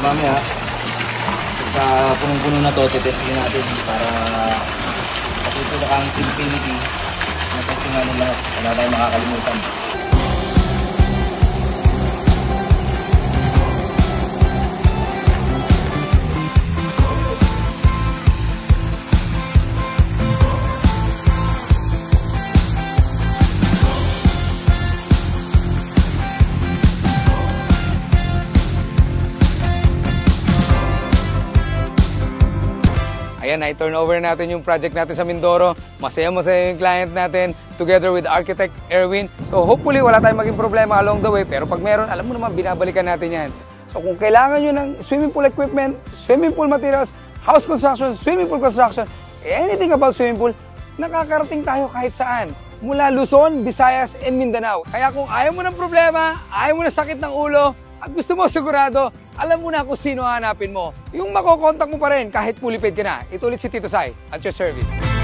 mamaya, sa punong-puno na to, titestin natin para matutulak ang Infinity na testingan ng lahat. Wala tayong makakalimutan. Ayan, i-turnover natin yung project natin sa Mindoro. Masaya-masaya yung client natin together with Architect Erwin. So hopefully wala tayong maging problema along the way. Pero pag meron, alam mo naman, binabalikan natin yan. So kung kailangan nyo ng swimming pool equipment, swimming pool materials, house construction, swimming pool construction, anything about swimming pool, nakakarating tayo kahit saan. Mula Luzon, Visayas, and Mindanao. Kaya kung ayaw mo ng problema, ayaw mo ng sakit ng ulo, at gusto mo sigurado, alam mo na kung sino hanapin mo. Yung makokontak mo pa rin kahit fully paid ka na. Ito ulit si Tito Sai at your service.